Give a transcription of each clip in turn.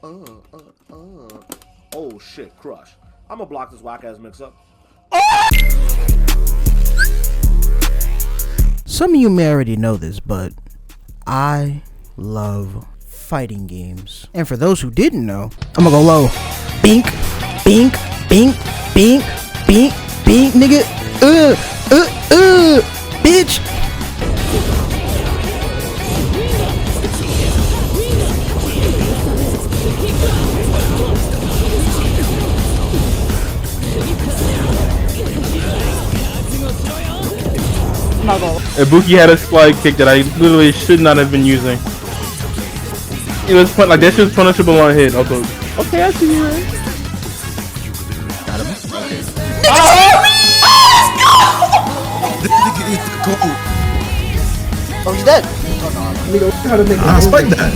Oh shit, crush. I'ma block this whack ass mix up. Some of you may already know this, but I love fighting games. And for those who didn't know, I'm gonna go low. Bink, bink, bink, bink, bink, bink, nigga. Bitch. Ibuki had a slide kick that I literally should not have been using. It was like that shit was punishable on hit. Also, okay, I see you, man. Got him. Oh, he's dead. Ah, spike that.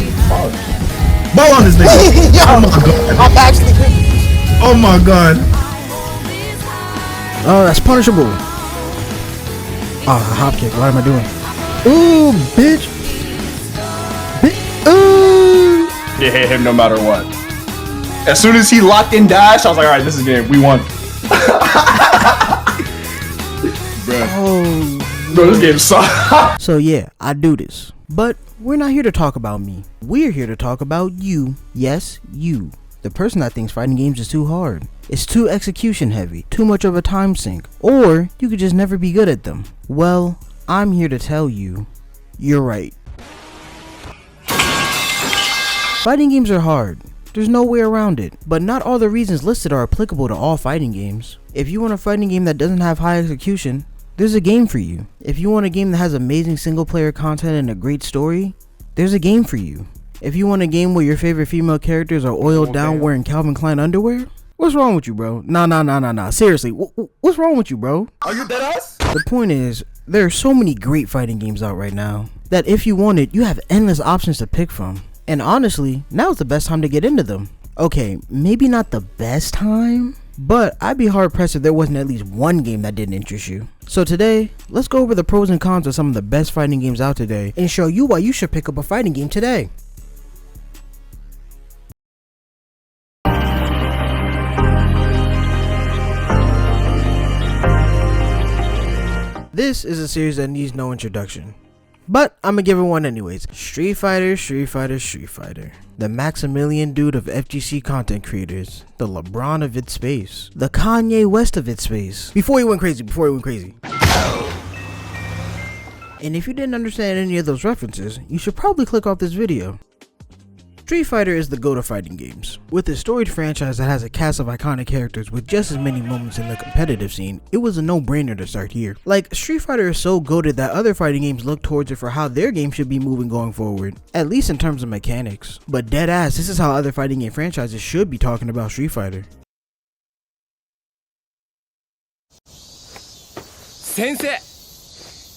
Ball on this nigga. Oh my god. I'm actually. Oh my god. Oh, that's punishable. Oh, hop kick. What am I doing? Ooh, bitch. Ooh. You hit him no matter what. As soon as he locked in dash, I was like, alright, this is game. We won. Bro, this game sucks. So yeah, I do this. But we're not here to talk about me. We're here to talk about you. Yes, you. The person that thinks fighting games is too hard. It's too execution heavy, too much of a time sink, or you could just never be good at them. Well, I'm here to tell you, you're right. Fighting games are hard. There's no way around it, but not all the reasons listed are applicable to all fighting games. If you want a fighting game that doesn't have high execution, there's a game for you. If you want a game that has amazing single player content and a great story, there's a game for you. If you want a game where your favorite female characters are oiled down wearing Calvin Klein underwear, what's wrong with you, bro? Nah. Seriously, what's wrong with you, bro? Are you dead ass? The point is, there are so many great fighting games out right now that if you want it, you have endless options to pick from. And honestly, now's the best time to get into them. Okay, maybe not the best time, but I'd be hard pressed if there wasn't at least one game that didn't interest you. So today, let's go over the pros and cons of some of the best fighting games out today and show you why you should pick up a fighting game today. This is a series that needs no introduction, but I'm gonna give it one anyways. Street Fighter. The Maximilian dude of FGC content creators. The LeBron of its space. The Kanye West of its space. Before he went crazy. And if you didn't understand any of those references, you should probably click off this video. Street Fighter is the GOAT of fighting games. With a storied franchise that has a cast of iconic characters with just as many moments in the competitive scene, it was a no-brainer to start here. Like, Street Fighter is so goated that other fighting games look towards it for how their game should be moving going forward, at least in terms of mechanics. But deadass, this is how other fighting game franchises should be talking about Street Fighter.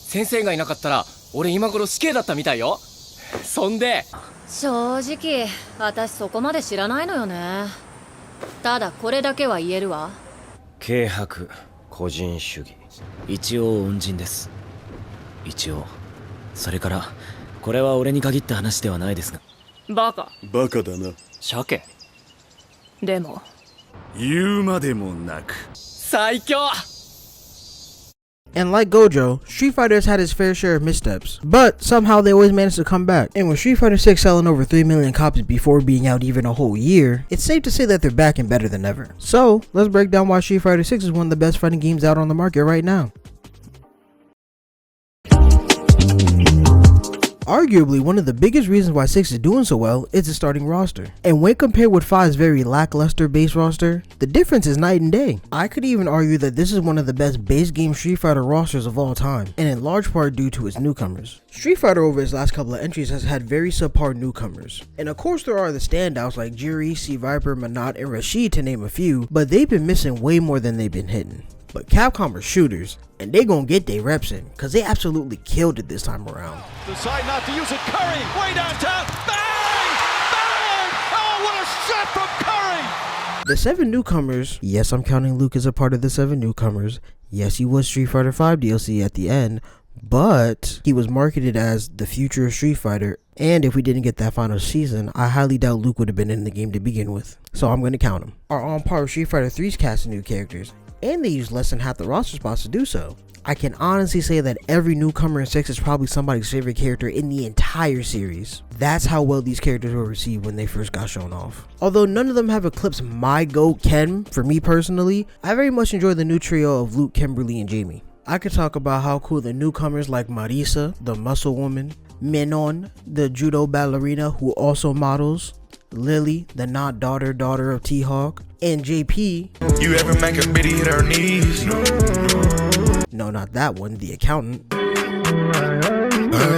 Sensei がいなかったら俺今頃死刑だったみたいよ。そんで正直私そこまで知らないのよね。ただこれだけは言えるわ。軽薄、個人主義、一応恩人です。一応。それからこれは俺に限った話ではないですが。バカ。バカだな。鮭。でも言うまでもなく。最強。And like Gojo, Street Fighter has had its fair share of missteps, but somehow they always managed to come back. And with Street Fighter 6 selling over 3 million copies before being out even a whole year, it's safe to say that they're back and better than ever. So, let's break down why Street Fighter 6 is one of the best fighting games out on the market right now. Arguably, one of the biggest reasons why 6 is doing so well is the starting roster. And when compared with 5's very lackluster base roster, the difference is night and day. I could even argue that this is one of the best base game Street Fighter rosters of all time, and in large part due to its newcomers. Street Fighter over its last couple of entries has had very subpar newcomers. And of course there are the standouts like Jiri, C-Viper, Manat, and Rashid to name a few, but they've been missing way more than they've been hitting. But Capcom are shooters, and they gonna get their reps in, cause they absolutely killed it this time around. Decide not to use it. Curry, way downtown. Bang! Bang! Oh, what a shot from Curry! The 7 newcomers, yes, I'm counting Luke as a part of the 7 newcomers. Yes, he was Street Fighter 5 DLC at the end, but he was marketed as the future of Street Fighter, and if we didn't get that final season, I highly doubt Luke would have been in the game to begin with, so I'm going to count him. Are on par with Street Fighter 3's cast of new characters, and they use less than half the roster spots to do so. I can honestly say that every newcomer in 6 is probably somebody's favorite character in the entire series. That's how well these characters were received when they first got shown off. Although none of them have eclipsed my GOAT Ken, for me personally, I very much enjoy the new trio of Luke, Kimberly, and Jamie. I could talk about how cool the newcomers like Marisa, the muscle woman, Minon, the judo ballerina who also models, Lily, the not daughter of T-Hawk, and JP. You ever make a bitty hit her knees? No, not that one, the accountant.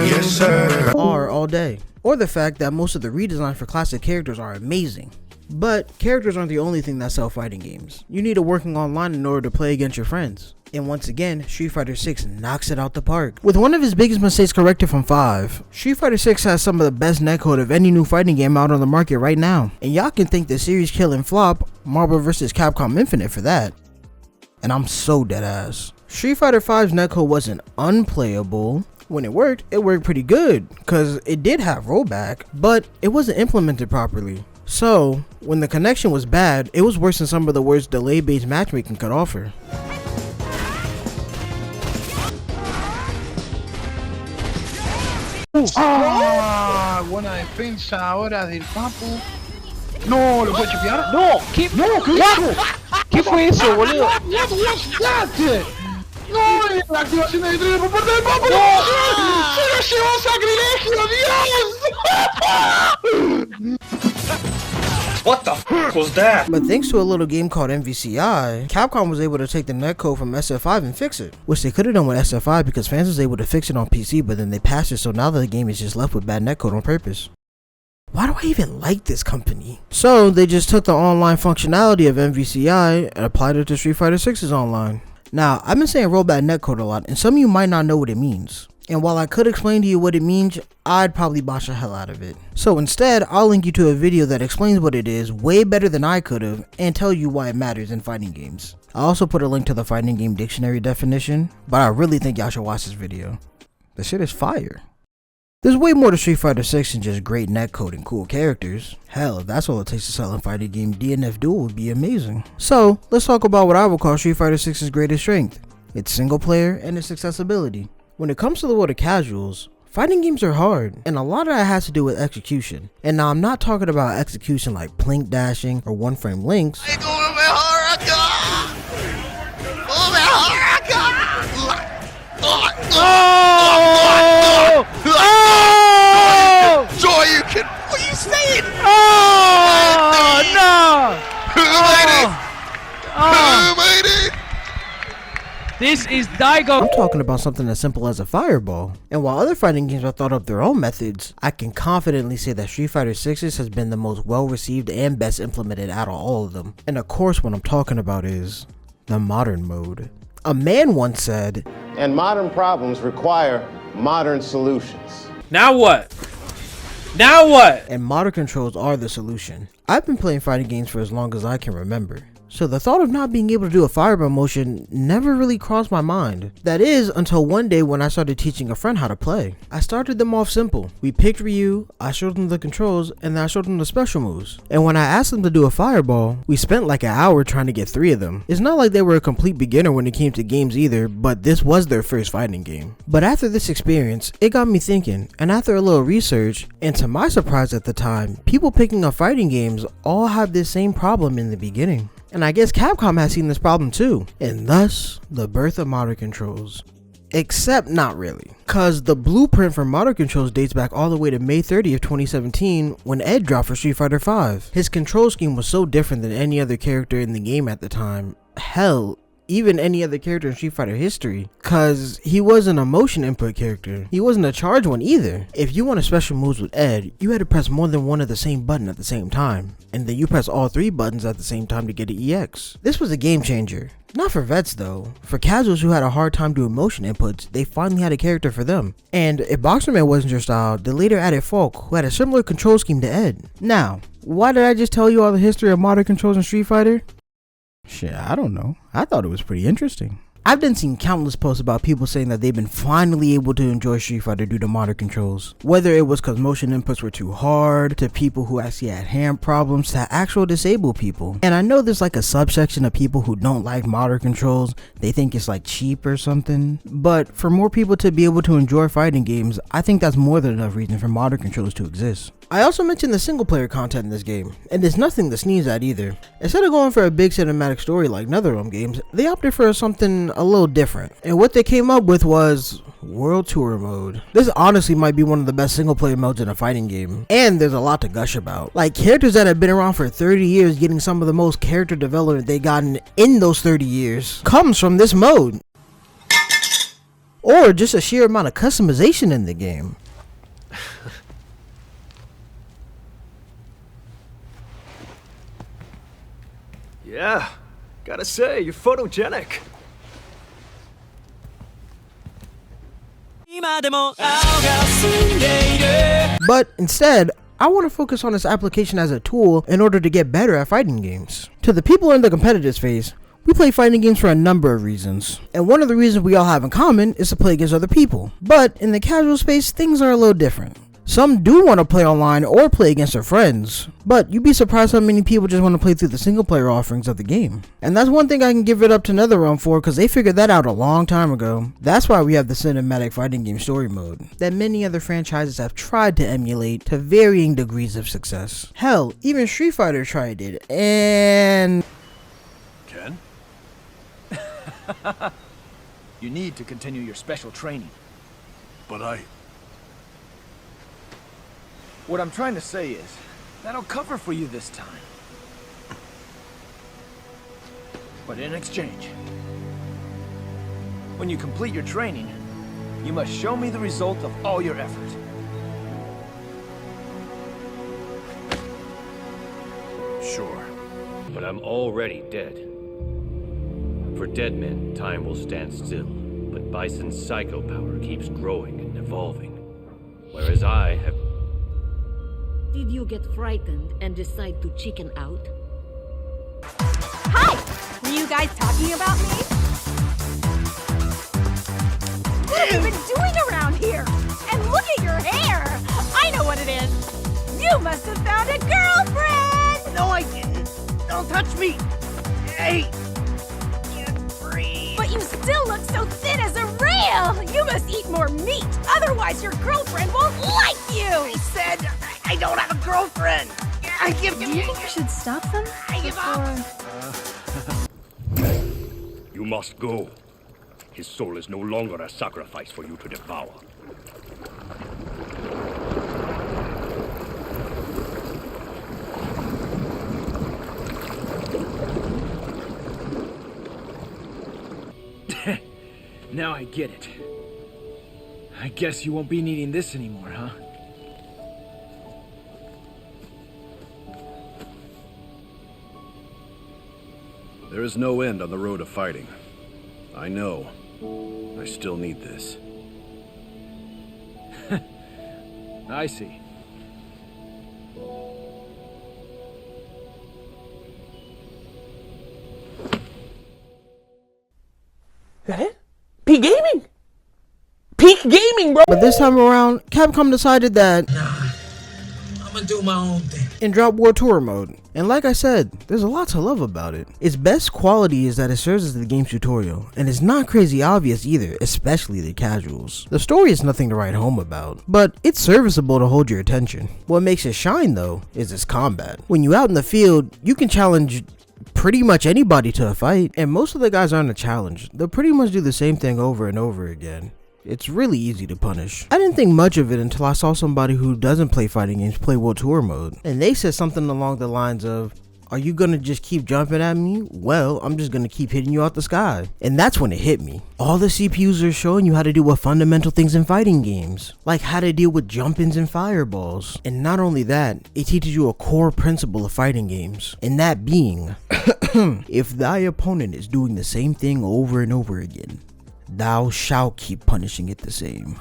Yes, sir. Are all day. Or the fact that most of the redesigns for classic characters are amazing. But characters aren't the only thing that sell fighting games. You need a working online in order to play against your friends. And once again, Street Fighter 6 knocks it out the park. With one of his biggest mistakes corrected from 5, Street Fighter 6 has some of the best netcode of any new fighting game out on the market right now. And y'all can thank the series killing flop, Marvel vs. Capcom Infinite for that. And I'm so deadass. Street Fighter 5's netcode wasn't unplayable. When it worked pretty good, cause it did have rollback, but it wasn't implemented properly. So, when the connection was bad, it was worse than some of the worst delay-based matchmaking could offer. Ah, buena defensa ahora del Papu. No, ¿lo puede chipear? No, ¿qué? No, ¿qué hizo? ¿Qué fue eso, boludo? What was that? No, la activación de tren por parte del Papu. ¡No! ¡Se lo llevó sacrilegio, Dios! What the f was that? But thanks to a little game called MVCI, Capcom was able to take the netcode from SF5 and fix it. Which they could have done with SF5 because fans was able to fix it on PC, but then they patched it, so now the game is just left with bad netcode on purpose. Why do I even like this company? So they just took the online functionality of MVCI and applied it to Street Fighter 6's online. Now, I've been saying rollback netcode a lot, and some of you might not know what it means. And while I could explain to you what it means, I'd probably botch the hell out of it. So instead, I'll link you to a video that explains what it is way better than I could have, and tell you why it matters in fighting games. I also put a link to the fighting game dictionary definition, but I really think y'all should watch this video. The shit is fire. There's way more to Street Fighter 6 than just great netcode and cool characters. Hell, if that's all it takes to sell a fighting game, DNF Duel would be amazing. So, let's talk about what I would call Street Fighter 6's greatest strength. Its single player and its accessibility. When it comes to the world of casuals, fighting games are hard, and a lot of that has to do with execution. And now I'm not talking about execution like plink dashing or one frame links. Joy, you can. What are you saying? Oh no! Who made it? Who made it? This is Daigo. I'm talking about something as simple as a fireball. And while other fighting games have thought up their own methods, I can confidently say that Street Fighter 6's has been the most well received and best implemented out of all of them. And of course what I'm talking about is the modern mode. A man once said, and modern problems require modern solutions. Now what? Now what? And modern controls are the solution. I've been playing fighting games for as long as I can remember. So the thought of not being able to do a fireball motion never really crossed my mind. That is, until one day when I started teaching a friend how to play. I started them off simple. We picked Ryu, I showed them the controls, and then I showed them the special moves. And when I asked them to do a fireball, we spent like an hour trying to get 3 of them. It's not like they were a complete beginner when it came to games either, but this was their first fighting game. But after this experience, it got me thinking, and after a little research, and to my surprise at the time, people picking up fighting games all had this same problem in the beginning. And I guess Capcom has seen this problem too, and thus, the birth of modern controls. Except not really, cause the blueprint for modern controls dates back all the way to May 30th, 2017 when Ed dropped for Street Fighter V. His control scheme was so different than any other character in the game at the time. Hell, even any other character in Street Fighter history, cause he wasn't a motion input character. He wasn't a charge one either. If you wanted special moves with Ed, you had to press more than one of the same button at the same time, and then you press all 3 buttons at the same time to get an EX. This was a game changer. Not for vets though. For casuals who had a hard time doing motion inputs, they finally had a character for them. And if Boxerman wasn't your style, they later added Falk, who had a similar control scheme to Ed. Now, why did I just tell you all the history of modern controls in Street Fighter? Shit, I don't know. I thought it was pretty interesting. I've been seeing countless posts about people saying that they've been finally able to enjoy Street Fighter due to modern controls. Whether it was because motion inputs were too hard, to people who actually had hand problems, to actual disabled people. And I know there's like a subsection of people who don't like modern controls, they think it's like cheap or something. But for more people to be able to enjoy fighting games, I think that's more than enough reason for modern controls to exist. I also mentioned the single player content in this game, and there's nothing to sneeze at either. Instead of going for a big cinematic story like NetherRealm games, they opted for something a little different. And what they came up with was World Tour mode. This honestly might be one of the best single player modes in a fighting game, and there's a lot to gush about. Like characters that have been around for 30 years getting some of the most character development they gotten in those 30 years comes from this mode. Or just a sheer amount of customization in the game. Yeah, gotta say, you're photogenic. But instead, I want to focus on this application as a tool in order to get better at fighting games. To the people in the competitive space, we play fighting games for a number of reasons, and one of the reasons we all have in common is to play against other people. But in the casual space, things are a little different. Some do want to play online or play against their friends, but you'd be surprised how many people just want to play through the single player offerings of the game. And that's one thing I can give it up to NetherRealm for, because they figured that out a long time ago. That's why we have the cinematic fighting game story mode, that many other franchises have tried to emulate to varying degrees of success. Hell, even Street Fighter tried it, and... Ken? You need to continue your special training. But What I'm trying to say is, that'll cover for you this time. But in exchange, when you complete your training, you must show me the result of all your effort. sure. But I'm already dead. For dead men, time will stand still, but Bison's psycho power keeps growing and evolving. Whereas I have... Did you get frightened and decide to chicken out? Hi! Were you guys talking about me? What have you been doing around here? And look at your hair! I know what it is! You must have found a girlfriend! No, I didn't! Don't touch me! Hey! Can't breathe! But you still look so thin as a rail! You must eat more meat, otherwise your girlfriend won't like you! I said I don't have a girlfriend! I give Do you think you should stop them? I give up! You must go. His soul is no longer a sacrifice for you to devour. Now I get it. I guess you won't be needing this anymore, huh? There is no end on the road of fighting. I know. I still need this. I see. That it? Peak Gaming? Peak Gaming, bro! But this time around, Capcom decided that I'm gonna do my own thing. and drop World Tour mode. And like I said, there's a lot to love about it. Its best quality is that it serves as the game's tutorial, and it's not crazy obvious either, especially the casuals. The story is nothing to write home about, but it's serviceable to hold your attention. What makes it shine though, is its combat. When you're out in the field, you can challenge pretty much anybody to a fight, and most of the guys aren't a challenge. They'll pretty much do the same thing over and over again. It's really easy to punish. I didn't think much of it until I saw somebody who doesn't play fighting games play World Tour mode, and they said something along the lines of, "Are you gonna just keep jumping at me? Well, I'm just gonna keep hitting you out the sky." And that's when it hit me. All the CPUs are showing you how to deal with fundamental things in fighting games, like how to deal with jump-ins and fireballs. And not only that, it teaches you a core principle of fighting games, and that being, if thy opponent is doing the same thing over and over again, thou shalt keep punishing it the same.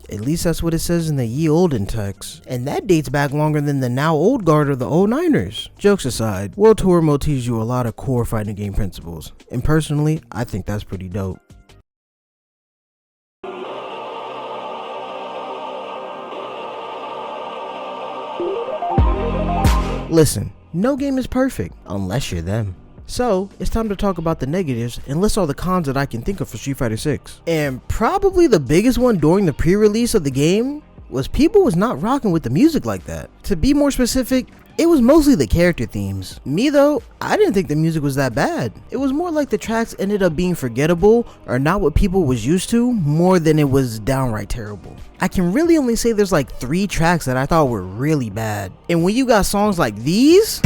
At least that's what it says in the ye olden text. And that dates back longer than the now old guard of the old Niners. Jokes aside, World Tour Mode teaches you a lot of core fighting game principles. And personally, I think that's pretty dope. Listen, no game is perfect, unless you're them. So, it's time to talk about the negatives and list all the cons that I can think of for Street Fighter 6. And probably the biggest one during the pre-release of the game was people was not rocking with the music like that. To be more specific, it was mostly the character themes. Me though, I didn't think the music was that bad. It was more like the tracks ended up being forgettable or not what people was used to more than it was downright terrible. I can really only say there's like 3 tracks that I thought were really bad. And when you got songs like these,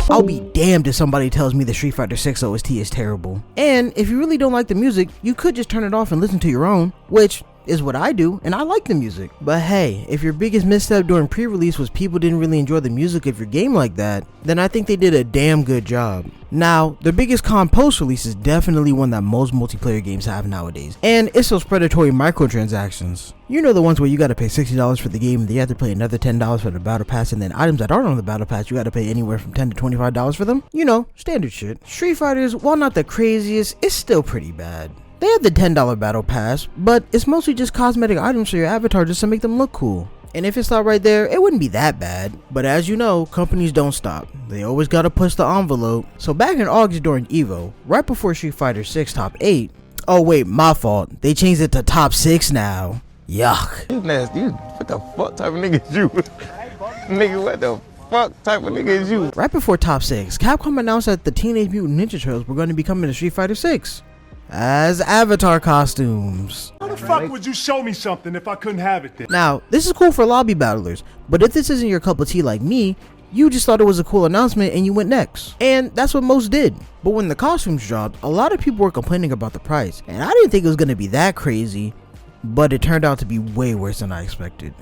I'll be damned if somebody tells me the Street Fighter 6 OST is terrible. And if you really don't like the music, you could just turn it off and listen to your own, which is what I do, and I like the music. But hey, if your biggest misstep during pre-release was people didn't really enjoy the music of your game like that, then I think they did a damn good job. Now, the biggest con post-release is definitely one that most multiplayer games have nowadays, and it's those predatory microtransactions. You know, the ones where you gotta pay $60 for the game and then you have to pay another $10 for the battle pass, and then items that aren't on the battle pass you gotta pay anywhere from $10 to $25 for them. You know, standard shit. Street Fighters, while not the craziest, it's still pretty bad. They have the $10 battle pass, but it's mostly just cosmetic items for your avatar just to make them look cool. And if it stopped right there, it wouldn't be that bad. But as you know, companies don't stop. They always gotta push the envelope. So back in August during EVO, right before Street Fighter 6 Top 8, oh wait, my fault, they changed it to Top 6 now. Yuck. You nasty. What the fuck type of nigga is you? Nigga, what the fuck type of nigga is you? Right before Top 6, Capcom announced that the Teenage Mutant Ninja Turtles were going to be coming to Street Fighter 6 as avatar costumes. How the fuck would you show me something if I couldn't have it then? Now, this is cool for lobby battlers, but if this isn't your cup of tea like me, you just thought it was a cool announcement and you went next. And that's what most did. But when the costumes dropped, a lot of people were complaining about the price, and I didn't think it was going to be that crazy, but it turned out to be way worse than I expected.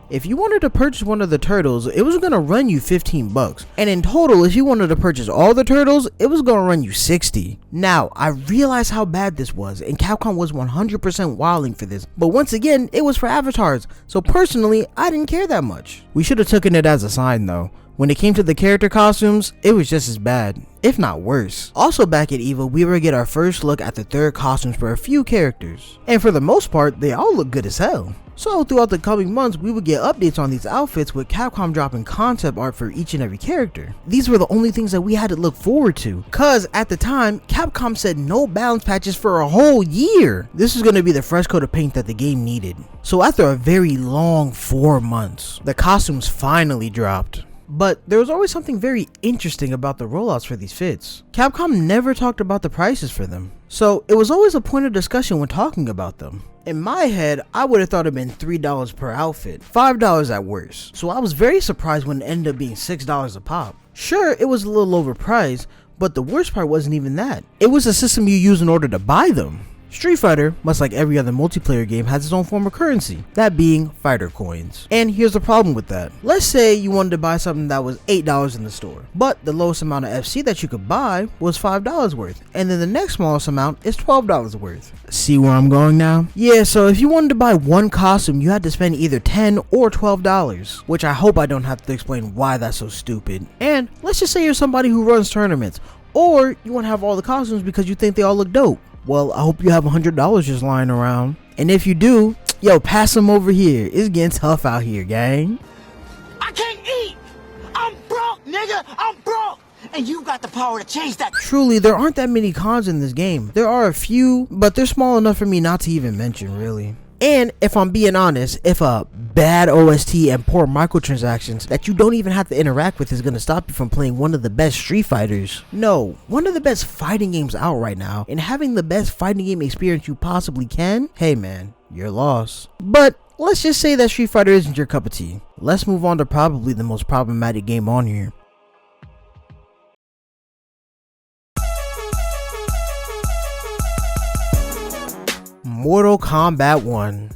If you wanted to purchase one of the turtles, it was going to run you $15, and in total, if you wanted to purchase all the turtles, it was going to run you $60. Now, I realized how bad this was, and Capcom was 100% wilding for this, but once again, it was for avatars, so personally, I didn't care that much. We should have taken it as a sign though. When it came to the character costumes, it was just as bad, if not worse. Also back at EVO, we were to get our first look at the third costumes for a few characters, and for the most part, they all look good as hell. So throughout the coming months, we would get updates on these outfits with Capcom dropping concept art for each and every character. These were the only things that we had to look forward to, cause at the time, Capcom said no balance patches for a whole year. This was going to be the fresh coat of paint that the game needed. So after a very long 4 months, the costumes finally dropped. But there was always something very interesting about the rollouts for these fits. Capcom never talked about the prices for them, so it was always a point of discussion when talking about them. In my head, I would have thought it been $3 per outfit, $5 at worst, so I was very surprised when it ended up being $6 a pop. Sure, it was a little overpriced, but the worst part wasn't even that. It was the system you use in order to buy them. Street Fighter, much like every other multiplayer game, has its own form of currency, that being fighter coins. And here's the problem with that. Let's say you wanted to buy something that was $8 in the store, but the lowest amount of FC that you could buy was $5 worth, and then the next smallest amount is $12 worth. See where I'm going now? Yeah, so if you wanted to buy one costume, you had to spend either $10 or $12, which I hope I don't have to explain why that's so stupid. And let's just say you're somebody who runs tournaments, or you want to have all the costumes because you think they all look dope. Well, I hope you have $100 just lying around. And if you do, yo, pass them over here. It's getting tough out here, gang. I can't eat! I'm broke, nigga! I'm broke! And you got the power to change that. Truly, there aren't that many cons in this game. There are a few, but they're small enough for me not to even mention, really. And if I'm being honest, if a bad OST and poor microtransactions that you don't even have to interact with is going to stop you from playing one of the best Street Fighters, no, one of the best fighting games out right now, and having the best fighting game experience you possibly can, hey man, you're lost. But let's just say that Street Fighter isn't your cup of tea. Let's move on to probably the most problematic game on here. Mortal Kombat 1.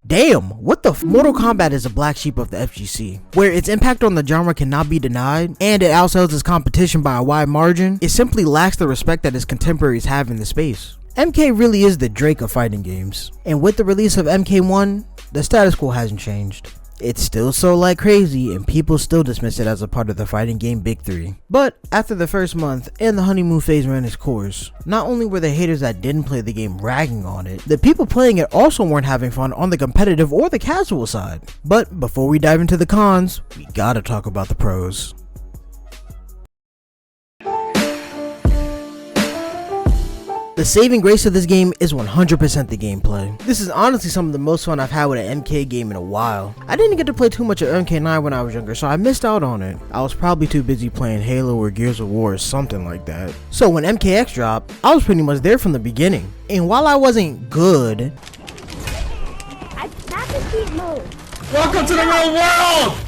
Damn, what the Mortal Kombat is a black sheep of the FGC, where its impact on the genre cannot be denied, and it outsells its competition by a wide margin. It simply lacks the respect that its contemporaries have in the space. MK really is the Drake of fighting games, and with the release of MK1, the status quo hasn't changed. It's still sold like crazy, and people still dismiss it as a part of the fighting game Big 3. But after the first month and the honeymoon phase ran its course, not only were the haters that didn't play the game ragging on it, the people playing it also weren't having fun on the competitive or the casual side. But before we dive into the cons, we gotta talk about the pros. The saving grace of this game is 100% the gameplay. This is honestly some of the most fun I've had with an MK game in a while. I didn't get to play too much of MK9 when I was younger, so I missed out on it. I was probably too busy playing Halo or Gears of War or something like that. So when MKX dropped, I was pretty much there from the beginning. And while I wasn't good, Welcome to the real world!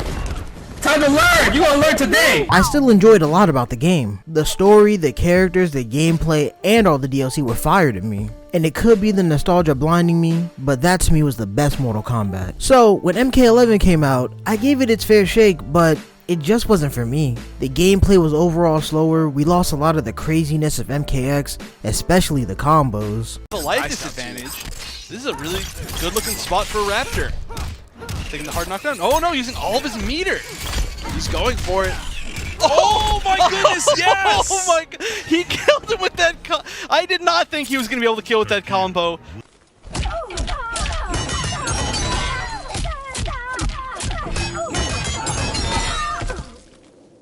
Time to learn! You gonna learn today! I still enjoyed a lot about the game. The story, the characters, the gameplay, and all the DLC were fire to me. And it could be the nostalgia blinding me, but that to me was the best Mortal Kombat. So when MK11 came out, I gave it its fair shake, but it just wasn't for me. The gameplay was overall slower, we lost a lot of the craziness of MKX, especially the combos. The life disadvantage. This is a really good looking spot for a Raptor. Taking the hard knockdown. Oh no, using all of his meter. He's going for it. Oh my goodness, yes! Oh my god, he killed him with that I did not think he was going to be able to kill with that combo.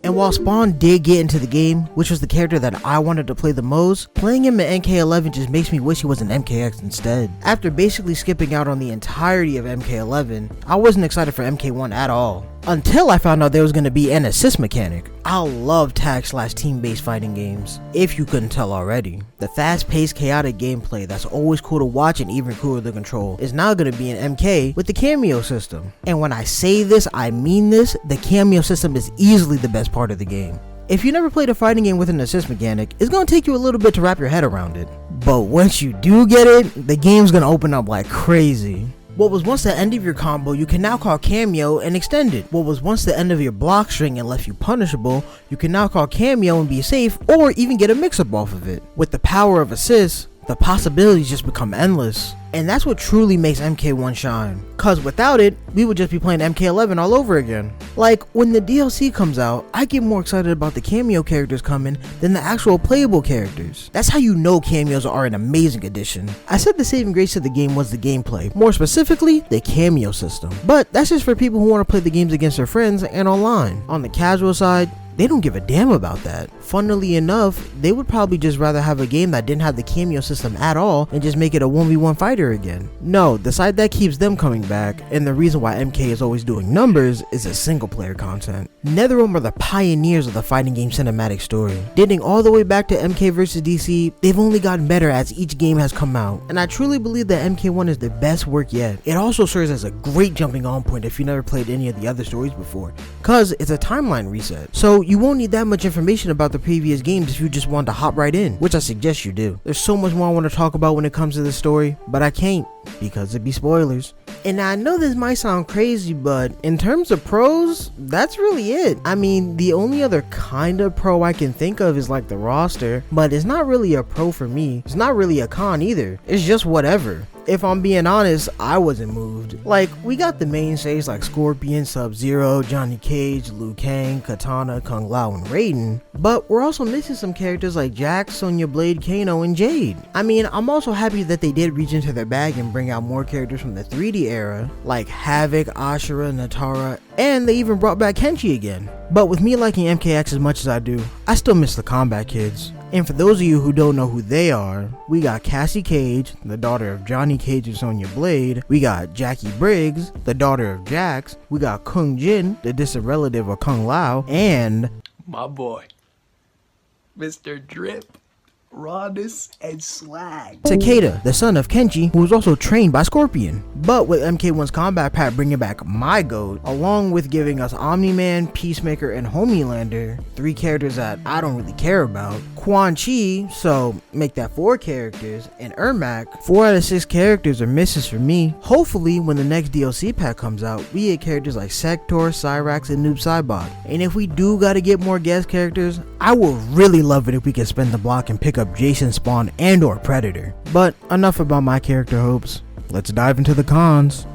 And while Spawn did get into the game, which was the character that I wanted to play the most, playing him in MK11 just makes me wish he was an MKX instead. After basically skipping out on the entirety of MK11, I wasn't excited for MK1 at all. Until I found out there was going to be an assist mechanic. I love tag/team based fighting games, if you couldn't tell already. The fast paced chaotic gameplay that's always cool to watch and even cooler to control is now going to be in MK with the cameo system. And when I say this, I mean this, the cameo system is easily the best part of the game. If you never played a fighting game with an assist mechanic, it's going to take you a little bit to wrap your head around it. But once you do get it, the game's going to open up like crazy. What was once the end of your combo, you can now call cameo and extend it. What was once the end of your block string and left you punishable, you can now call cameo and be safe, or even get a mix-up off of it. With the power of assist, the possibilities just become endless. And that's what truly makes MK1 shine. Cause without it, we would just be playing MK11 all over again. Like, when the DLC comes out, I get more excited about the cameo characters coming than the actual playable characters. That's how you know cameos are an amazing addition. I said the saving grace of the game was the gameplay, more specifically, the cameo system. But that's just for people who want to play the games against their friends and online. On the casual side, they don't give a damn about that. Funnily enough, they would probably just rather have a game that didn't have the cameo system at all and just make it a 1v1 fighter again. No, the side that keeps them coming back, and the reason why MK is always doing numbers, is the single player content. NetherRealm are the pioneers of the fighting game cinematic story. Dating all the way back to MK vs DC, they've only gotten better as each game has come out, and I truly believe that MK1 is their best work yet. It also serves as a great jumping on point if you never played any of the other stories before, cause it's a timeline reset. So you won't need that much information about the previous games if you just want to hop right in, which I suggest you do. There's so much more I want to talk about when it comes to this story, but I can't because it'd be spoilers. And I know this might sound crazy, but in terms of pros, that's really it. I mean, the only other kind of pro I can think of is like the roster, but it's not really a pro for me. It's not really a con either. It's just whatever. If I'm being honest, I wasn't moved. Like, we got the mainstays like Scorpion, Sub-Zero, Johnny Cage, Liu Kang, Katana, Kung Lao, and Raiden, but we're also missing some characters like Jax, Sonya Blade, Kano, and Jade. I mean, I'm also happy that they did reach into their bag and bring out more characters from the 3D era, like Havoc, Ashura, Natara, and they even brought back Kenshi again. But with me liking MKX as much as I do, I still miss the Combat Kids. And for those of you who don't know who they are, we got Cassie Cage, the daughter of Johnny Cage and Sonya Blade. We got Jackie Briggs, the daughter of Jax. We got Kung Jin, the distant relative of Kung Lao. And my boy, Mr. Drip, rawness, and swag. Takeda, the son of Kenshi, who was also trained by Scorpion. But with MK1's combat pack bringing back my GOAT, along with giving us Omni-Man, Peacemaker, and Homelander, 3 characters that I don't really care about, Quan Chi, so make that 4 characters, and Ermac, 4 out of 6 characters are misses for me. Hopefully, when the next DLC pack comes out, we get characters like Sector, Cyrax, and Noob Saibot. And if we do gotta get more guest characters, I would really love it if we could spin the block and pick up Jason Spawn and or Predator. But enough about my character hopes. Let's dive into the cons.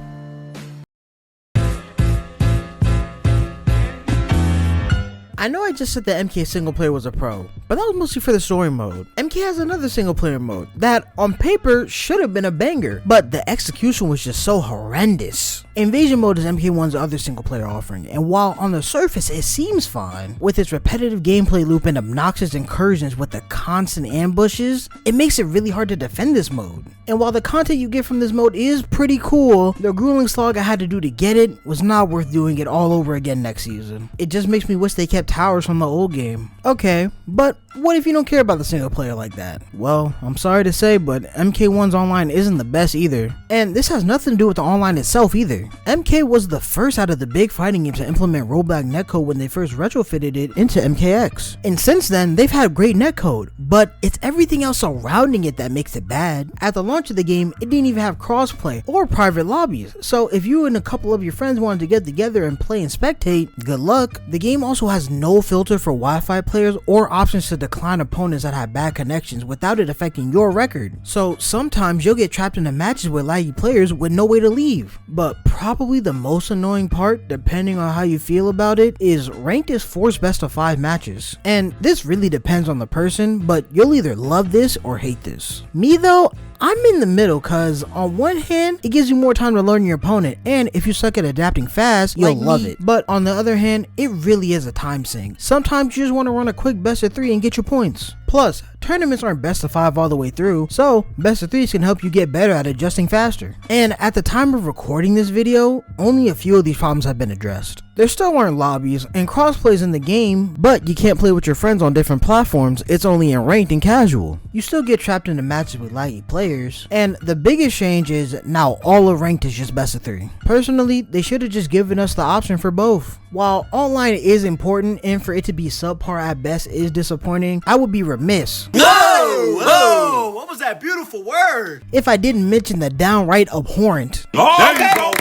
I know I just said that MK single player was a pro, but that was mostly for the story mode. MK has another single player mode that on paper should have been a banger, but the execution was just so horrendous. Invasion mode is MK1's other single player offering, and while on the surface it seems fine, with its repetitive gameplay loop and obnoxious incursions with the constant ambushes, it makes it really hard to defend this mode. And while the content you get from this mode is pretty cool, the grueling slog I had to do to get it was not worth doing it all over again next season. It just makes me wish they kept towers from the old game. Okay, but what if you don't care about the single player like that? Well, I'm sorry to say, but MK1's online isn't the best either. And this has nothing to do with the online itself either. MK was the first out of the big fighting games to implement rollback netcode when they first retrofitted it into MKX. And since then, they've had great netcode, but it's everything else surrounding it that makes it bad. At the launch of the game, it didn't even have crossplay or private lobbies, so if you and a couple of your friends wanted to get together and play and spectate, good luck. The game also has no filter for Wi-Fi players or options to decline opponents that have bad connections without it affecting your record. So sometimes you'll get trapped into matches with laggy players with no way to leave. But probably the most annoying part, depending on how you feel about it, is ranked is forced best of 5 matches. And this really depends on the person, but you'll either love this or hate this. Me though, I'm in the middle cause on one hand, it gives you more time to learn your opponent, and if you suck at adapting fast, you'll love it. But on the other hand, it really is a time sink. Sometimes you just want to run a quick best of 3 and get your points. Plus, tournaments aren't best of 5 all the way through, so best of 3s can help you get better at adjusting faster. And at the time of recording this video, only a few of these problems have been addressed. There still aren't lobbies and crossplays in the game, but you can't play with your friends on different platforms, it's only in ranked and casual. You still get trapped into matches with laggy players, and the biggest change is now all of ranked is just best of 3. Personally, they should have just given us the option for both. While online is important and for it to be subpar at best is disappointing, I would be remiss. Whoa! What was that beautiful word? If I didn't mention the downright abhorrent. Oh, there you go.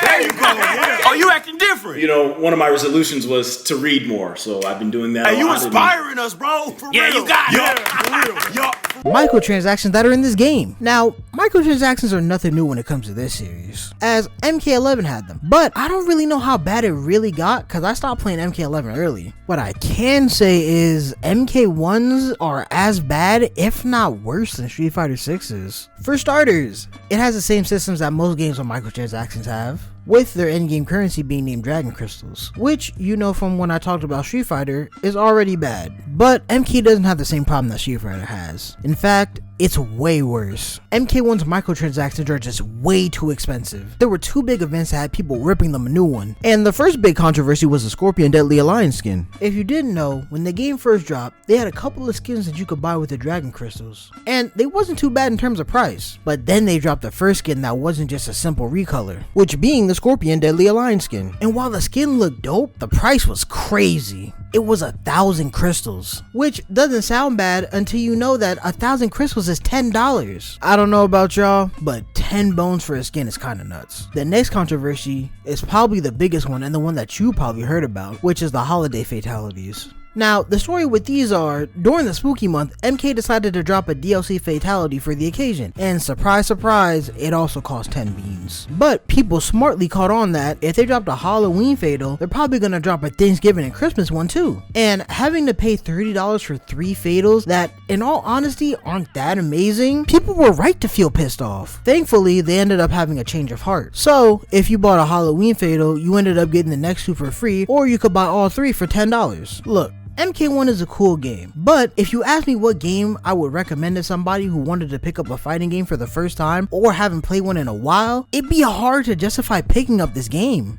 There you go. Yeah. Oh, you acting different. You know, one of my resolutions was to read more, so I've been doing that. Hey, you inspiring us, bro. For real. You got it. Yeah, microtransactions that are in this game. Now, microtransactions are nothing new when it comes to this series, as MK11 had them, but I don't really know how bad it really got because I stopped playing MK11 early. What I can say is MK1s are as bad, if not worse, than Street Fighter 6's. For starters, it has the same systems that most games with microtransactions have, with their endgame currency being named Dragon Crystals, which, you know from when I talked about Street Fighter, is already bad. But MK doesn't have the same problem that Street Fighter has. In fact, it's way worse. MK1's microtransactions are just way too expensive. There were 2 big events that had people ripping them a new one, and the first big controversy was the Scorpion Deadly Alliance skin. If you didn't know, when the game first dropped, they had a couple of skins that you could buy with the Dragon Crystals, and they wasn't too bad in terms of price. But then they dropped the first skin that wasn't just a simple recolor, which being the Scorpion Deadly Alliance skin. And while the skin looked dope, the price was crazy. it was 1,000 crystals, which doesn't sound bad until you know that 1,000 crystals is $10. I don't know about y'all, but 10 bones for a skin is kinda nuts. The next controversy is probably the biggest one and the one that you probably heard about, which is the holiday fatalities. Now, the story with these are, during the spooky month, MK decided to drop a DLC fatality for the occasion, and surprise surprise, it also cost 10 beans. But people smartly caught on that if they dropped a Halloween fatal, they're probably gonna drop a Thanksgiving and Christmas one too. And having to pay $30 for 3 fatals that, in all honesty, aren't that amazing, people were right to feel pissed off. Thankfully, they ended up having a change of heart. So, if you bought a Halloween fatal, you ended up getting the next 2 for free, or you could buy all 3 for $10. Look, MK1 is a cool game, but if you ask me what game I would recommend to somebody who wanted to pick up a fighting game for the first time or haven't played one in a while, it'd be hard to justify picking up this game.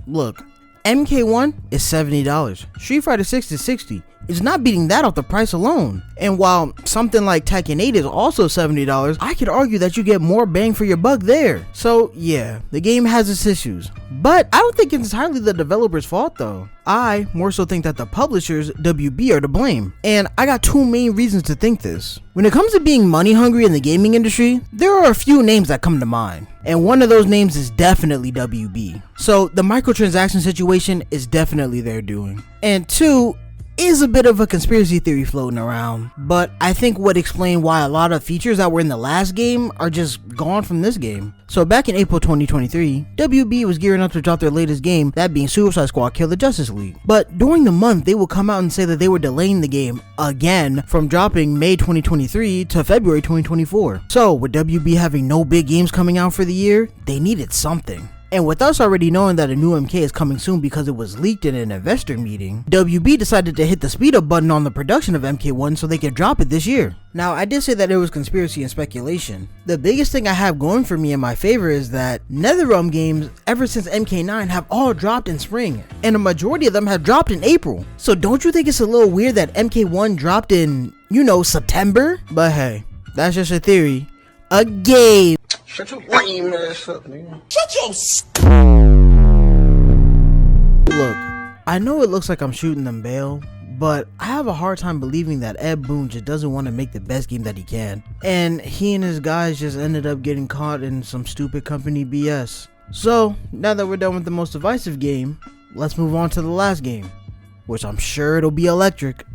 Look, MK1 is $70, Street Fighter 6 is $60. It's not beating that off the price alone. And while something like Tekken 8 is also $70, I could argue that you get more bang for your buck there. So yeah, the game has its issues, but I don't think it's entirely the developer's fault though. I more so think that the publishers, WB, are to blame. And I got 2 main reasons to think this. When it comes to being money hungry in the gaming industry, there are a few names that come to mind. And one of those names is definitely WB. So the microtransaction situation is definitely their doing. And 2, is a bit of a conspiracy theory floating around, but I think would explain why a lot of features that were in the last game are just gone from this game. So back in April 2023, WB was gearing up to drop their latest game, that being Suicide Squad Kill the Justice League. But during the month, they would come out and say that they were delaying the game again from dropping May 2023 to February 2024. So with WB having no big games coming out for the year, they needed something. And with us already knowing that a new MK is coming soon because it was leaked in an investor meeting, WB decided to hit the speed up button on the production of MK1 so they could drop it this year. Now, I did say that it was conspiracy and speculation. The biggest thing I have going for me in my favor is that NetherRealm games ever since MK9 have all dropped in spring, and a majority of them have dropped in April. So don't you think it's a little weird that MK1 dropped in, September? But hey, that's just a theory. A game. Shut your lame ass up, nigga. Look, I know it looks like I'm shooting them bail, but I have a hard time believing that Ed Boon just doesn't want to make the best game that he can. And he and his guys just ended up getting caught in some stupid company BS. So, now that we're done with the most divisive game, let's move on to the last game, which I'm sure it'll be electric.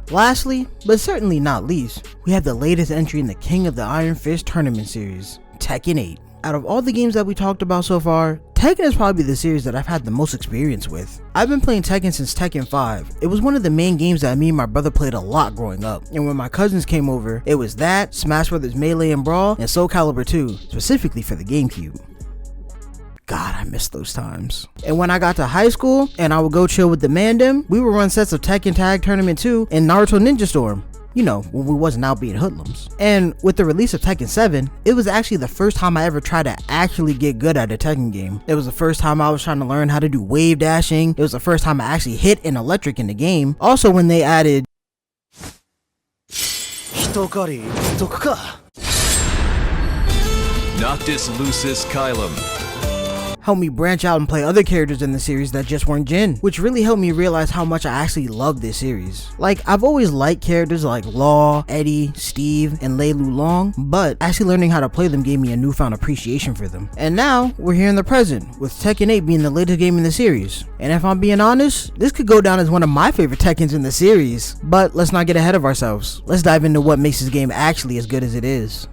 Lastly, but certainly not least, we have the latest entry in the King of the Iron Fist tournament series, Tekken 8. Out of all the games that we talked about so far, Tekken is probably the series that I've had the most experience with. I've been playing Tekken since Tekken 5. It was one of the main games that me and my brother played a lot growing up, and when my cousins came over, it was that, Smash Bros. Melee and Brawl, and Soul Calibur 2, specifically for the GameCube. God, I miss those times. And when I got to high school and I would go chill with the Mandem, we would run sets of Tekken Tag Tournament 2 and Naruto Ninja Storm. When we wasn't out being hoodlums. And with the release of Tekken 7, it was actually the first time I ever tried to actually get good at a Tekken game. It was the first time I was trying to learn how to do wave dashing. It was the first time I actually hit an electric in the game. Also when they added Noctis Lucis Kylum. Helped me branch out and play other characters in the series that just weren't Jin, which really helped me realize how much I actually love this series. Like, I've always liked characters like Law, Eddie, Steve, and Lei Lu Long, but actually learning how to play them gave me a newfound appreciation for them. And now, we're here in the present, with Tekken 8 being the latest game in the series. And if I'm being honest, this could go down as one of my favorite Tekkens in the series. But let's not get ahead of ourselves. Let's dive into what makes this game actually as good as it is.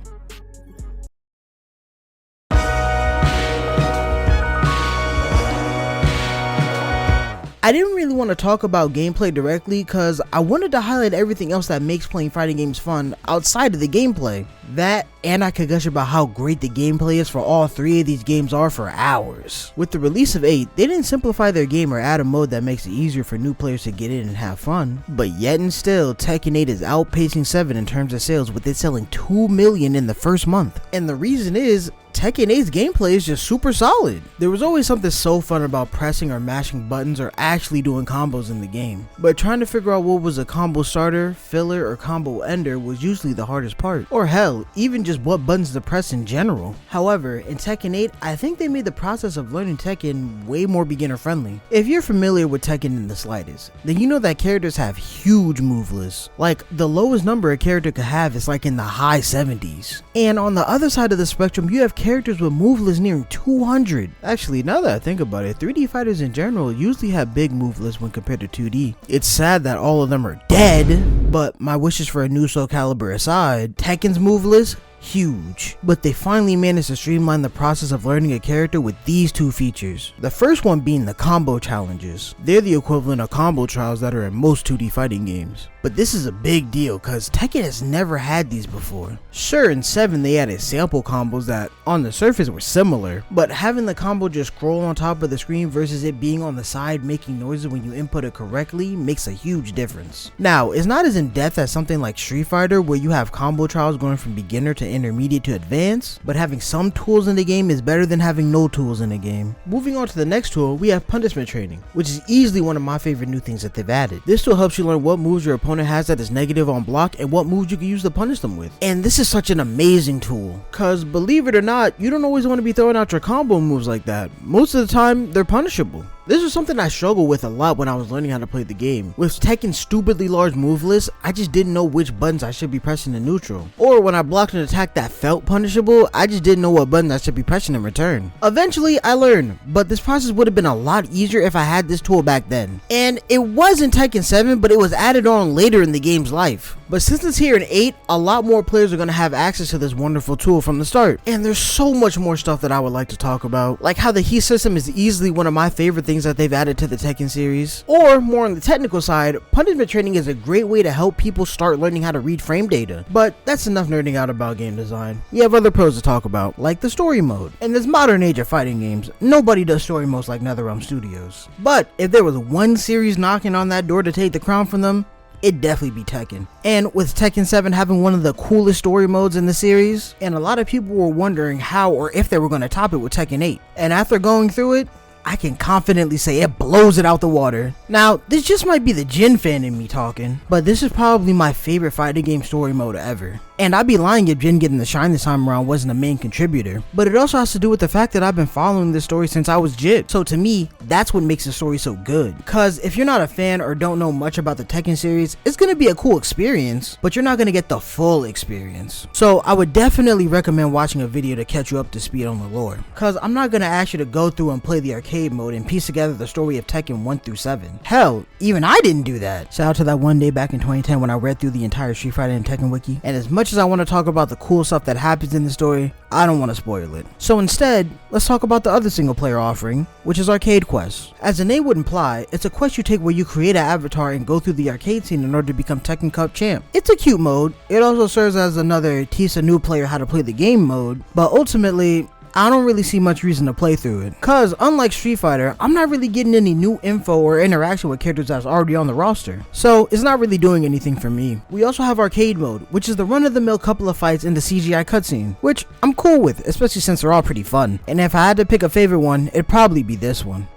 I didn't really want to talk about gameplay directly because I wanted to highlight everything else that makes playing fighting games fun outside of the gameplay. That, and I could gush about how great the gameplay is for all 3 of these games are for hours. With the release of 8, they didn't simplify their game or add a mode that makes it easier for new players to get in and have fun. But yet and still, Tekken 8 is outpacing 7 in terms of sales, with it selling 2 million in the first month. And the reason is, Tekken 8's gameplay is just super solid. There was always something so fun about pressing or mashing buttons or actually doing combos in the game, but trying to figure out what was a combo starter, filler, or combo ender was usually the hardest part, or hell, even just what buttons to press in general. However, in Tekken 8, I think they made the process of learning Tekken way more beginner friendly. If you're familiar with Tekken in the slightest, then you know that characters have huge move lists. Like, the lowest number a character could have is like in the high 70s. And on the other side of the spectrum, you have characters with move lists nearing 200. Actually, now that I think about it, 3D fighters in general usually have big move lists when compared to 2D. It's sad that all of them are dead, but my wishes for a new Soul Calibur aside, Tekken's move list, huge. But they finally managed to streamline the process of learning a character with these two features. The first one being the combo challenges. They're the equivalent of combo trials that are in most 2D fighting games. But this is a big deal because Tekken has never had these before. Sure, in 7 they added sample combos that on the surface were similar, but having the combo just scroll on top of the screen versus it being on the side making noises when you input it correctly makes a huge difference. Now, it's not as in depth as something like Street Fighter where you have combo trials going from beginner to intermediate to advanced, but having some tools in the game is better than having no tools in the game. Moving on to the next tool, we have punishment training, which is easily one of my favorite new things that they've added. This tool helps you learn what moves your opponent has that is negative on block and what moves you can use to punish them with. And this is such an amazing tool, cause believe it or not, you don't always want to be throwing out your combo moves like that. Most of the time, they're punishable. This was something I struggled with a lot when I was learning how to play the game. With Tekken's stupidly large move list, I just didn't know which buttons I should be pressing in neutral. Or when I blocked an attack that felt punishable, I just didn't know what button I should be pressing in return. Eventually, I learned, but this process would have been a lot easier if I had this tool back then. And it was in Tekken 7, but it was added on later in the game's life. But since it's here in 8, a lot more players are going to have access to this wonderful tool from the start. And there's so much more stuff that I would like to talk about, like how the heat system is easily one of my favorite things that they've added to the Tekken series. Or more on the technical side, punishment training is a great way to help people start learning how to read frame data. But that's enough nerding out about game design. We have other pros to talk about, like the story mode. In this modern age of fighting games, nobody does story modes like NetherRealm Studios. But if there was one series knocking on that door to take the crown from them, it'd definitely be Tekken. And with Tekken 7 having one of the coolest story modes in the series, and a lot of people were wondering how or if they were going to top it with Tekken 8. And after going through it, I can confidently say it blows it out the water. Now, this just might be the Jin fan in me talking, but this is probably my favorite fighting game story mode ever. And I'd be lying if Jin getting the shine this time around wasn't a main contributor. But it also has to do with the fact that I've been following this story since I was Jit. So to me, that's what makes the story so good. Cause if you're not a fan or don't know much about the Tekken series, it's gonna be a cool experience, but you're not gonna get the full experience. So I would definitely recommend watching a video to catch you up to speed on the lore. Cause I'm not gonna ask you to go through and play the arcade mode and piece together the story of Tekken 1 through 7. Hell, even I didn't do that. Shout out to that one day back in 2010 when I read through the entire Street Fighter and Tekken wiki. And as much as I want to talk about the cool stuff that happens in the story, I don't want to spoil it. So instead, let's talk about the other single player offering, which is Arcade Quest. As the name would imply, it's a quest you take where you create an avatar and go through the arcade scene in order to become Tekken Cup champ. It's a cute mode. It also serves as another teach a new player how to play the game mode, but ultimately, I don't really see much reason to play through it. Cause unlike Street Fighter, I'm not really getting any new info or interaction with characters that's already on the roster. So it's not really doing anything for me. We also have Arcade Mode, which is the run-of-the-mill couple of fights in the CGI cutscene, which I'm cool with, especially since they're all pretty fun. And if I had to pick a favorite one, it'd probably be this one.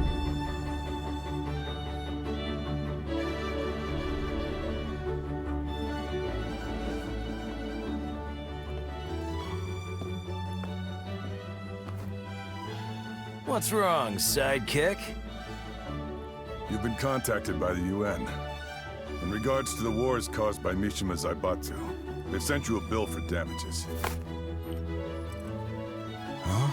What's wrong, sidekick? You've been contacted by the UN. In regards to the wars caused by Mishima Zaibatsu, they've sent you a bill for damages. Huh?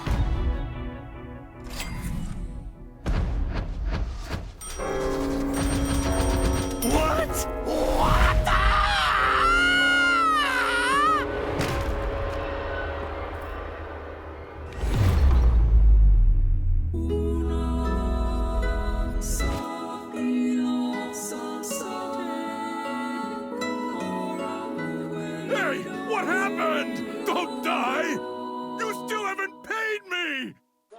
What? What the? Hey, what happened? Don't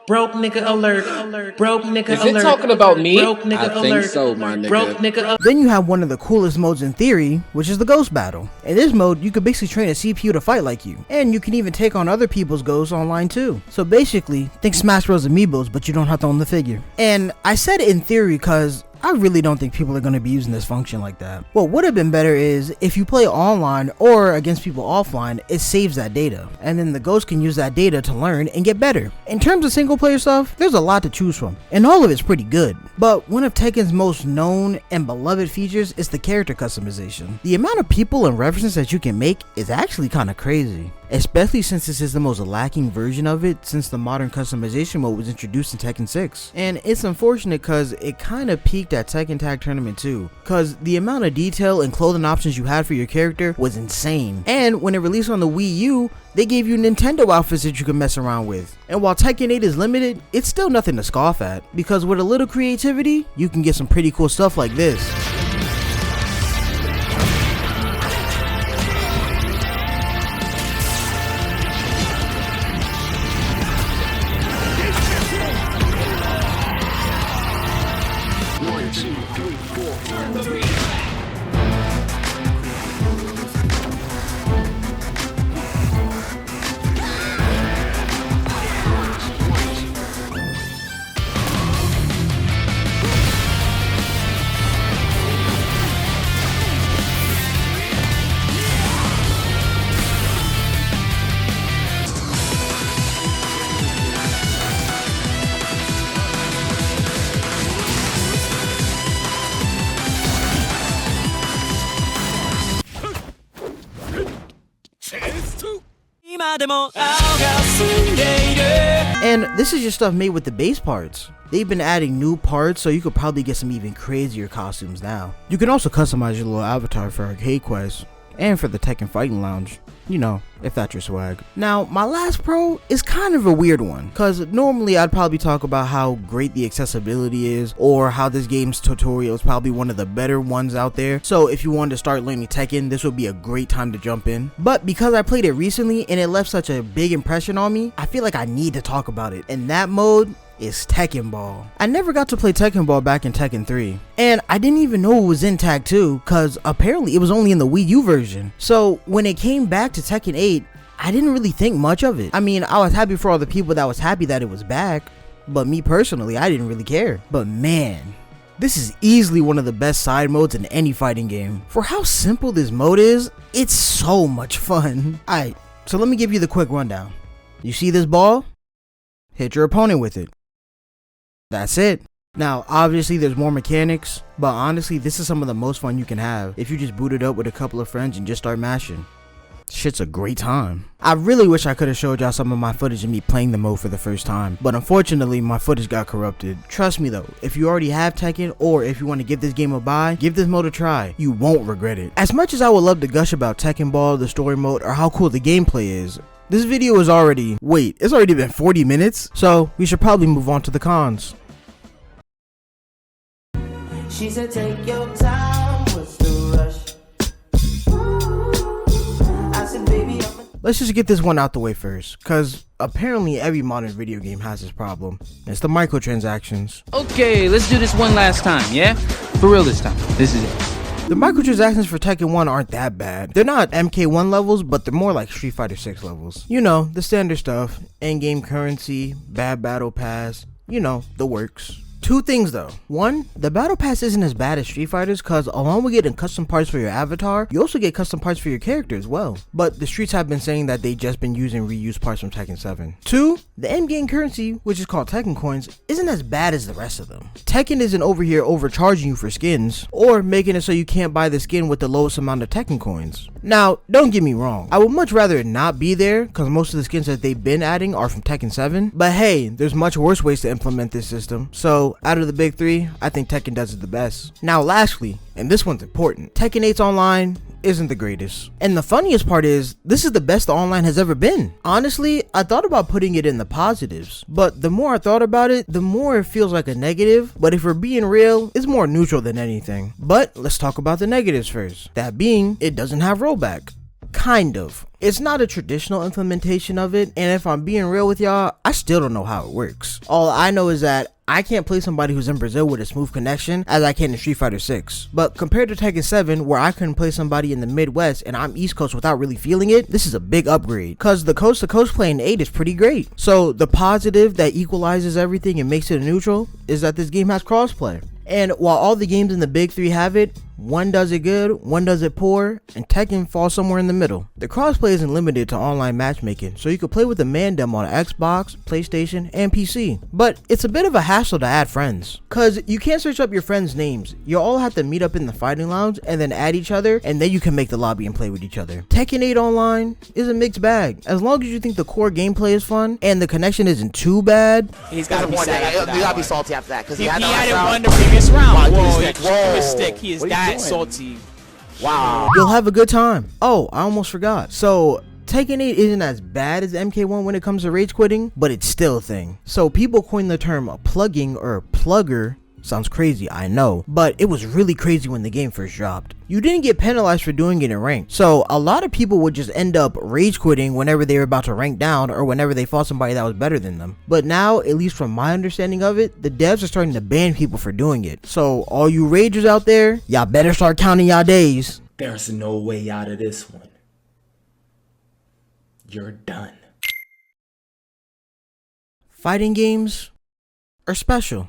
Broke nigga alert. Broke nigga alert. Is it talking about me? Broke nigga alert. I think so, my nigga. Broke nigga. Then you have one of the coolest modes in theory, which is the ghost battle. In this mode, you could basically train a CPU to fight like you, and you can even take on other people's ghosts online too. So basically, think Smash Bros. Amiibos, but you don't have to own the figure. And I said in theory because I really don't think people are going to be using this function like that. What would have been better is if you play online or against people offline, it saves that data, and then the ghost can use that data to learn and get better. In terms of single player stuff, there's a lot to choose from, and all of it's pretty good. But one of Tekken's most known and beloved features is the character customization. The amount of people and references that you can make is actually kind of crazy, especially since this is the most lacking version of it since the modern customization mode was introduced in Tekken 6. And it's unfortunate because it kind of peaked at Tekken Tag Tournament 2, because the amount of detail and clothing options you had for your character was insane. And when it released on the Wii U, they gave you Nintendo outfits that you could mess around with. And while Tekken 8 is limited, it's still nothing to scoff at, because with a little creativity, you can get some pretty cool stuff like this. And this is just stuff made with the base parts. They've been adding new parts, so you could probably get some even crazier costumes now. You can also customize your little avatar for arcade quests and for the Tekken Fighting Lounge, you know, if that's your swag. Now, my last pro is kind of a weird one, because normally I'd probably talk about how great the accessibility is, or how this game's tutorial is probably one of the better ones out there. So if you wanted to start learning Tekken, this would be a great time to jump in. But because I played it recently and it left such a big impression on me, I feel like I need to talk about it. And that mode is Tekken Ball. I never got to play Tekken Ball back in Tekken 3, and I didn't even know it was in Tag 2 because apparently it was only in the Wii U version. So when it came back to Tekken 8, I didn't really think much of it. I mean, I was happy for all the people that was happy that it was back, but me personally, I didn't really care. But man, this is easily one of the best side modes in any fighting game. For how simple this mode is, it's so much fun. Alright, so let me give you the quick rundown. You see this ball? Hit your opponent with it. That's it. Now, obviously there's more mechanics, but honestly, this is some of the most fun you can have if you just boot it up with a couple of friends and just start mashing. Shit's a great time. I really wish I could have showed y'all some of my footage of me playing the mode for the first time, but unfortunately my footage got corrupted. Trust me though, if you already have Tekken, or if you want to give this game a buy, give this mode a try. You won't regret it. As much as I would love to gush about Tekken Ball, the story mode, or how cool the gameplay is, this video is already, it's already been 40 minutes, so we should probably move on to the cons. She said take your time, what's the rush? I said baby, let's just get this one out the way first, cause apparently every modern video game has this problem. It's the microtransactions. Okay, let's do this one last time, yeah? For real this time. This is it. The microtransactions for Tekken 1 aren't that bad. They're not MK1 levels, but they're more like Street Fighter 6 levels. You know, the standard stuff. In-game currency, bad battle pass, you know, the works. Two things though. One, the battle pass isn't as bad as Street Fighter's, cause along with getting custom parts for your avatar, you also get custom parts for your character as well. But the streets have been saying that they've just been using reused parts from Tekken 7. Two, the end game currency, which is called Tekken coins, isn't as bad as the rest of them. Tekken isn't over here overcharging you for skins, or making it so you can't buy the skin with the lowest amount of Tekken coins. Now, don't get me wrong, I would much rather it not be there, cause most of the skins that they've been adding are from Tekken 7, but hey, there's much worse ways to implement this system, so out of the big three, I think Tekken does it the best. Now lastly, and this one's important, Tekken 8's online isn't the greatest. And the funniest part is, this is the best the online has ever been. Honestly, I thought about putting it in the positives, but the more I thought about it, the more it feels like a negative, but if we're being real, it's more neutral than anything. But let's talk about the negatives first. That being, it doesn't have rollback. Kind of. It's not a traditional implementation of it, and if I'm being real with y'all, I still don't know how it works. All I know is that I can't play somebody who's in Brazil with a smooth connection as I can in Street Fighter 6. But compared to Tekken 7, where I couldn't play somebody in the Midwest and I'm East Coast without really feeling it, this is a big upgrade. Cause the coast to coast play in 8 is pretty great. So the positive that equalizes everything and makes it a neutral is that this game has crossplay. And while all the games in the big three have it, one does it good, one does it poor, and Tekken falls somewhere in the middle. The crossplay isn't limited to online matchmaking, so you can play with the Mandem on Xbox, PlayStation, and PC. But it's a bit of a hassle to add friends, cause you can't search up your friends' names. You all have to meet up in the fighting lounge and then add each other, and then you can make the lobby and play with each other. Tekken 8 online is a mixed bag. As long as you think the core gameplay is fun and the connection isn't too bad, he's gotta be sad. You gotta be salty after that, cause he hadn't won the previous round. Whoa, his stick. He is that salty. Wow. You'll have a good time. Oh, I almost forgot. So Tekken 8 isn't as bad as MK1 when it comes to rage quitting, but it's still a thing. So people coined the term plugging or plugger. Sounds crazy, I know, but it was really crazy when the game first dropped. You didn't get penalized for doing it in rank, so a lot of people would just end up rage quitting whenever they were about to rank down or whenever they fought somebody that was better than them. But now, at least from my understanding of it, the devs are starting to ban people for doing it. So all you ragers out there, y'all better start counting y'all days. There's no way out of this one. You're done. Fighting games are special.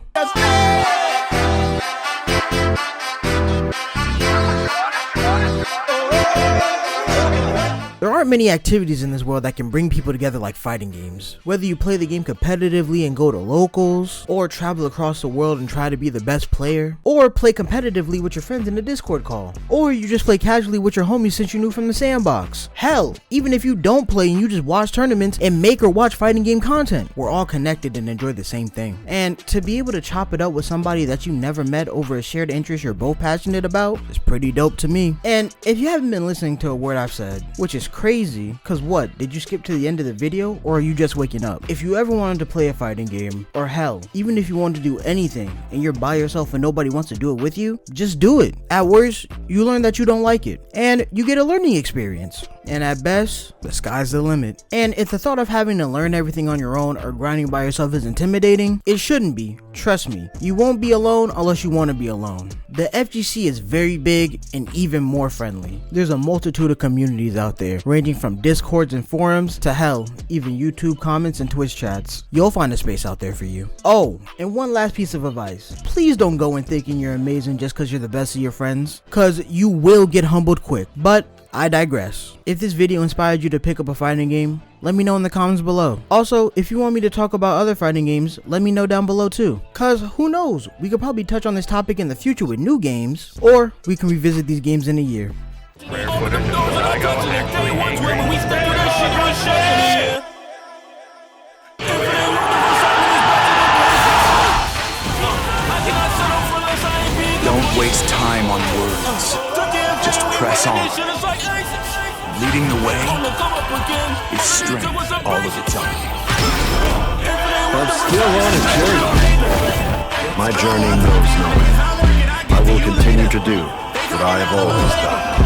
There aren't many activities in this world that can bring people together like fighting games. Whether you play the game competitively and go to locals, or travel across the world and try to be the best player, or play competitively with your friends in a Discord call, or you just play casually with your homies since you knew from the sandbox. Hell, even if you don't play and you just watch tournaments and make or watch fighting game content, we're all connected and enjoy the same thing. And to be able to chop it up with somebody that you never met over a shared interest you're both passionate about is pretty dope to me. And if you haven't been listening to a word I've said, which is crazy, cause what, did you skip to the end of the video or are you just waking up? If you ever wanted to play a fighting game, or hell, even if you wanted to do anything and you're by yourself and nobody wants to do it with you, just do it. At worst, you learn that you don't like it and you get a learning experience. And at best, the sky's the limit. And if the thought of having to learn everything on your own or grinding by yourself is intimidating, it shouldn't be. Trust me, you won't be alone unless you want to be alone. The FGC is very big and even more friendly. There's a multitude of communities out there, ranging from discords and forums to hell, even YouTube comments and Twitch chats. You'll find a space out there for you. Oh, and one last piece of advice. Please don't go in thinking you're amazing just because you're the best of your friends, cause you will get humbled quick. But I digress. If this video inspired you to pick up a fighting game, let me know in the comments below. Also, if you want me to talk about other fighting games, let me know down below too. Cause who knows, we could probably touch on this topic in the future with new games, or we can revisit these games in a year. Don't waste time on words. Just press on. Leading the way is strength all of its own. I'm still on a journey. My journey knows no end. I will continue to do what I have always done.